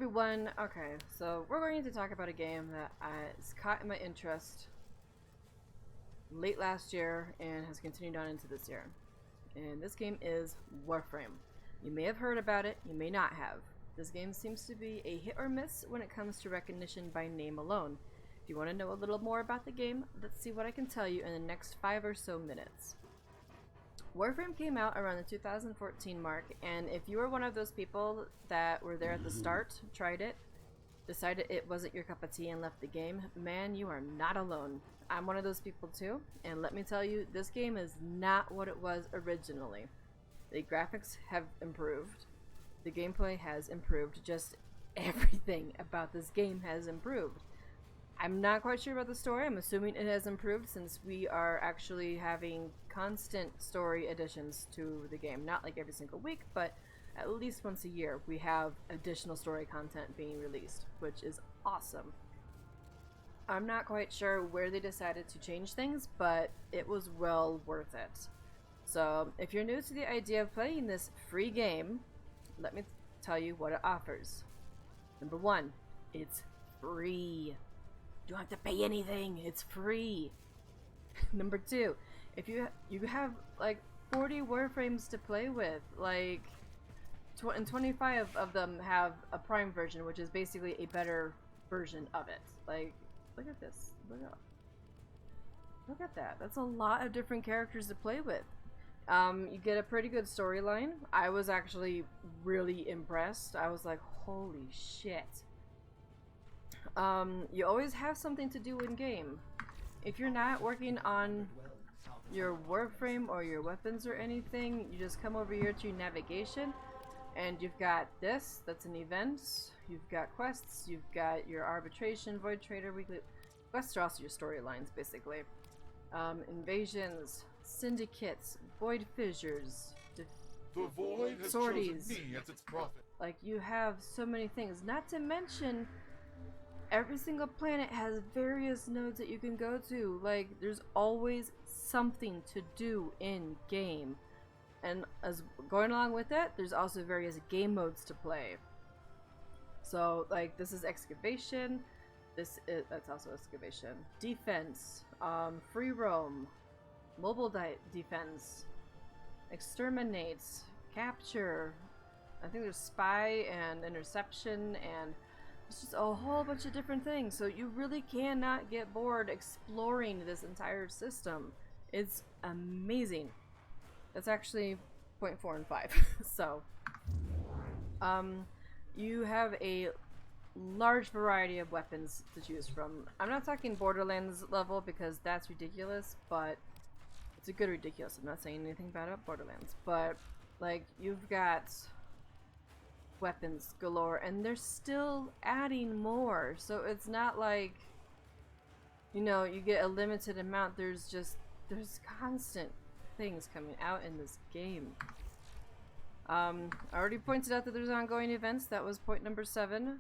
everyone. Okay, so we're going to talk about a game that has caught my interest late last year and has continued on into this year. And this game is Warframe. You may have heard about it, you may not have. This game seems to be a hit or miss when it comes to recognition by name alone. If you want to know a little more about the game, let's see what I can tell you in the next 5 or so minutes. Warframe came out around the 2014 mark, and if you were one of those people that were there at the start, tried it, decided it wasn't your cup of tea and left the game, man, you are not alone. I'm one of those people too, and let me tell you, this game is not what it was originally. The graphics have improved, the gameplay has improved, just everything about this game has improved. I'm not quite sure about the story. I'm assuming it has improved since we are actually having constant story additions to the game. Not like every single week, but at least once a year we have additional story content being released, which is awesome. I'm not quite sure where they decided to change things, but it was well worth it. So if you're new to the idea of playing this free game, let me tell you what it offers. Number one, it's free. You don't have to pay anything. It's free. Number two, if you have like 40 Warframes to play with, like, and 25 of them have a Prime version, which is basically a better version of it. Like, look at this. Look at that. That's a lot of different characters to play with. You get a pretty good storyline. I was actually really impressed. I was like, holy shit. You always have something to do in game. If you're not working on your Warframe or your weapons or anything, you just come over here to navigation and you've got this, that's an event, you've got quests, you've got your arbitration, void trader, weekly quests are also your storylines basically. Invasions, syndicates, void fissures, the void has sorties. chosen me as its prophet. Like, you have so many things, not to mention every single planet has various nodes that you can go to. Like, there's always something to do in game. And as going along with that, there's also various game modes to play. So, like, this is excavation. That's also excavation. Defense, free roam, mobile defense, exterminate, capture. I think there's spy and interception, and it's just a whole bunch of different things, so you really cannot get bored exploring this entire system. It's amazing. That's actually 0.4 and 5. So, you have a large variety of weapons to choose from. I'm not talking Borderlands level because that's ridiculous, but it's a good ridiculous. I'm not saying anything bad about Borderlands, but like, you've got weapons galore, and they're still adding more, so it's not like, you know, you get a limited amount. There's constant things coming out in this game. I already pointed out that there's ongoing events. That was point number 7.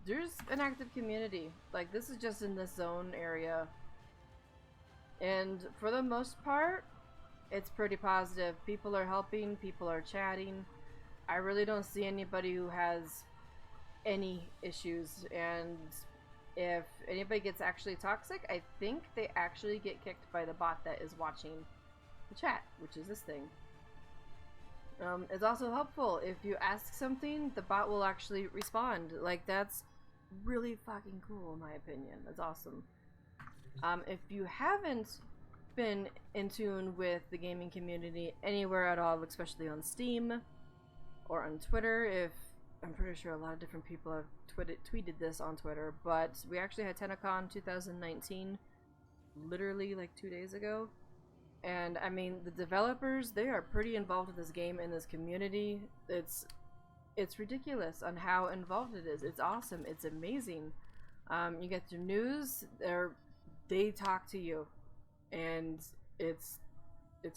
There's an active community. Like, this is just in this zone area, and for the most part it's pretty positive. People are helping, people are chatting. I really don't see anybody who has any issues, and if anybody gets actually toxic, I think they actually get kicked by the bot that is watching the chat, which is this thing. It's also helpful. If you ask something, the bot will actually respond. Like, that's really fucking cool in my opinion. That's awesome. If you haven't been in tune with the gaming community anywhere at all, especially on Steam or on Twitter, I'm pretty sure a lot of different people have tweeted this on Twitter, but we actually had Tennocon 2019 literally like 2 days ago, and I mean, the developers, they are pretty involved in this game and this community. It's ridiculous on how involved it is. It's awesome. It's amazing. You get your news, they talk to you, and it's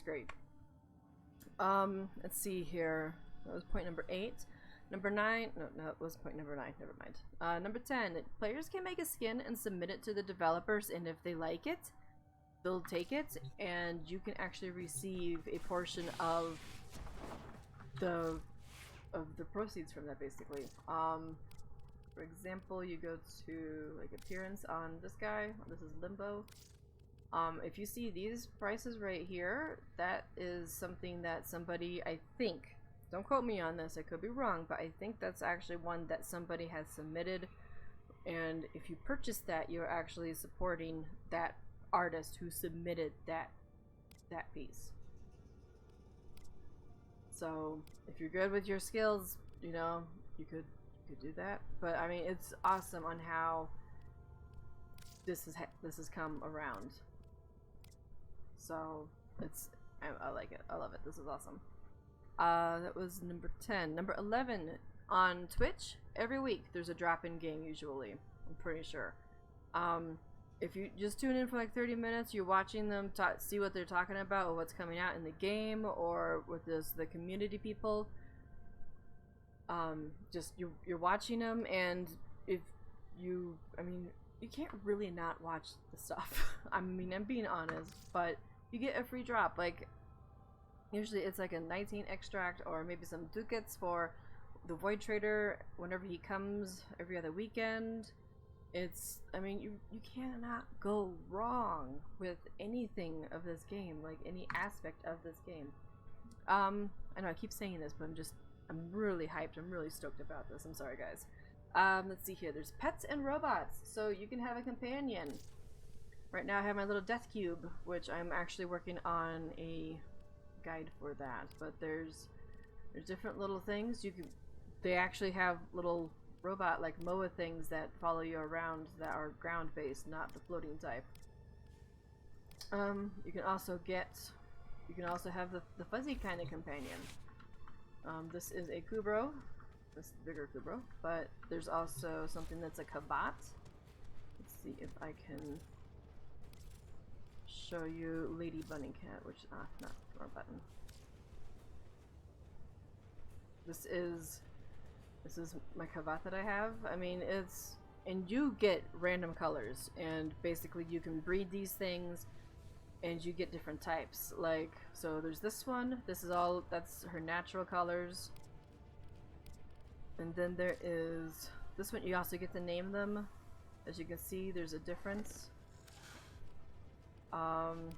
great. Let's see here. That was point number 8. Number 9, no, it was point number 9, never mind. Number 10, players can make a skin and submit it to the developers, and if they like it, they'll take it, and you can actually receive a portion of the proceeds from that, basically. For example, you go to like appearance on this guy. This is Limbo. If you see these prices right here, that is something that somebody, I think, don't quote me on this, I could be wrong, but I think that's actually one that somebody has submitted, and if you purchase that, you're actually supporting that artist who submitted that piece. So if you're good with your skills, you know, you could do that. But I mean, it's awesome on how this has come around. So I like it. I love it. This is awesome. That was number 10. Number 11 on Twitch. Every week there's a drop-in game usually. I'm pretty sure. If you just tune in for like 30 minutes, you're watching them see what they're talking about or what's coming out in the game or with the community people. Just you're watching them, and if you, I mean, you can't really not watch the stuff. I mean, I'm being honest, but you get a free drop. Like usually it's like a 19 extract or maybe some ducats for the Void Trader whenever he comes every other weekend. It's, I mean, you cannot go wrong with anything of this game, like any aspect of this game. I know I keep saying this, but I'm really hyped. I'm really stoked about this. I'm sorry, guys. Let's see here. There's pets and robots, so you can have a companion. Right now I have my little death cube, which I'm actually working on a guide for that. But there's different little things. They actually have little robot like MOA things that follow you around that are ground based, not the floating type. You can also have the fuzzy kind of companion. This is a Kubro, this bigger Kubro, but there's also something that's a Kavat. Let's see if I can show you Lady Bunny Cat, which not the wrong button. This is my Kavat that I have. I mean, and you get random colors, and basically you can breed these things and you get different types. Like, so there's this one, that's her natural colors. And then there is this one, you also get to name them. As you can see, there's a difference. And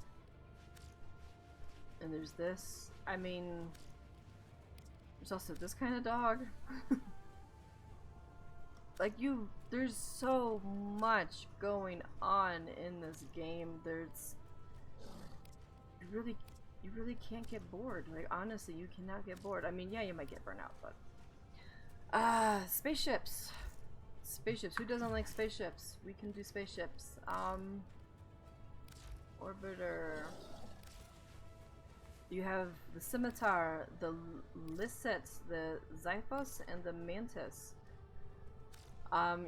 there's this. I mean, there's also this kind of dog. Like, there's so much going on in this game. You really can't get bored. Like, honestly, you cannot get bored. I mean, yeah, you might get burnt out, but spaceships. Spaceships. Who doesn't like spaceships? We can do spaceships. Orbiter. You have the Scimitar, the Lisset, the Xiphos, and the Mantis.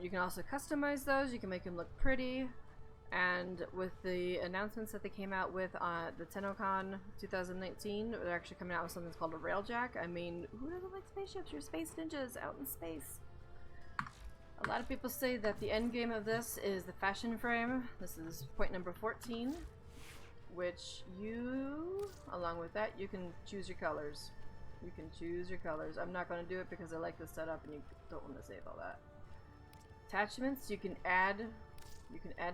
You can also customize those. You can make them look pretty. And with the announcements that they came out with on the Tennocon 2019, they're actually coming out with something called a railjack. I mean, who doesn't like spaceships? You're space ninjas out in space. A lot of people say that the end game of this is the fashion frame. This is point number 14, which along with that, you can choose your colors. You can choose your colors. I'm not going to do it because I like this setup and you don't want to save all that. Attachments, you can add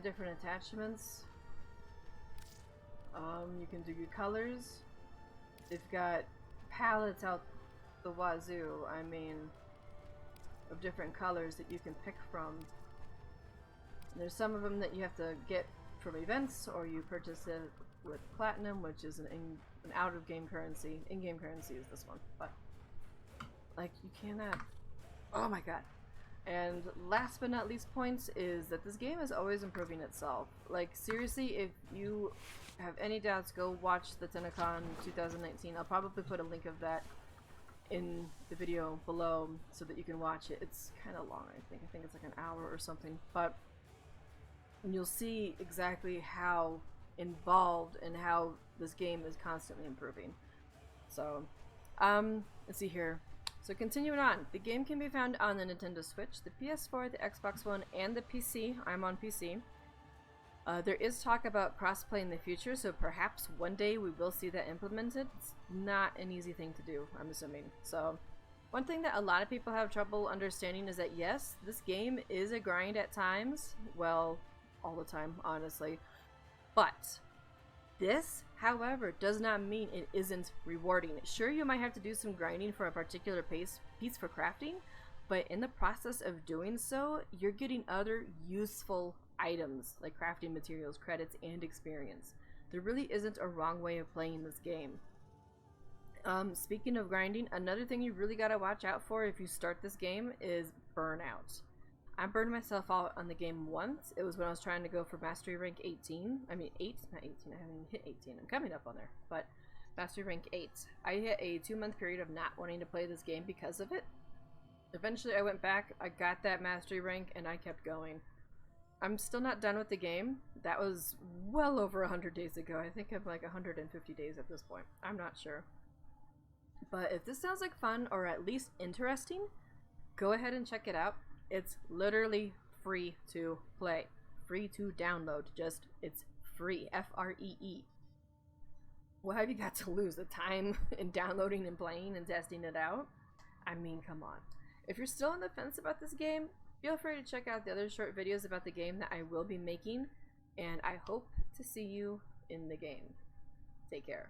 different attachments. You can do your colors. They've got palettes out the wazoo, I mean, of different colors that you can pick from. And there's some of them that you have to get from events, or you purchase it with platinum, which is an out-of-game currency. In-game currency is this one, but like, you cannot. Oh my god. And last but not least points is that this game is always improving itself. Like, seriously, if you have any doubts, go watch the Tennocon 2019. I'll probably put a link of that in the video below so that you can watch it. It's kind of long, I think. I think it's like an hour or something. But you'll see exactly how involved and how this game is constantly improving. So, let's see here. So continuing on, the game can be found on the Nintendo Switch, the PS4, the Xbox One, and the PC. I'm on PC. There is talk about crossplay in the future, so perhaps one day we will see that implemented. It's not an easy thing to do, I'm assuming. So One thing that a lot of people have trouble understanding is that yes, this game is a grind at times. Well, all the time, honestly. But this, however, does not mean it isn't rewarding. Sure, you might have to do some grinding for a particular piece for crafting, but in the process of doing so, you're getting other useful items like crafting materials, credits, and experience. There really isn't a wrong way of playing this game. Speaking of grinding, another thing you really gotta watch out for if you start this game is burnout. I burned myself out on the game once. It was when I was trying to go for Mastery Rank 18. I mean 8, not 18. I haven't even hit 18. I'm coming up on there. But Mastery Rank 8. I hit a 2-month period of not wanting to play this game because of it. Eventually I went back, I got that Mastery Rank, and I kept going. I'm still not done with the game. That was well over 100 days ago. I think I'm like 150 days at this point. I'm not sure. But if this sounds like fun, or at least interesting, go ahead and check it out. It's literally free to play. Free to download. Just, it's free. F-R-E-E. What have you got to lose? The time in downloading and playing and testing it out? I mean, come on. If you're still on the fence about this game, feel free to check out the other short videos about the game that I will be making. And I hope to see you in the game. Take care.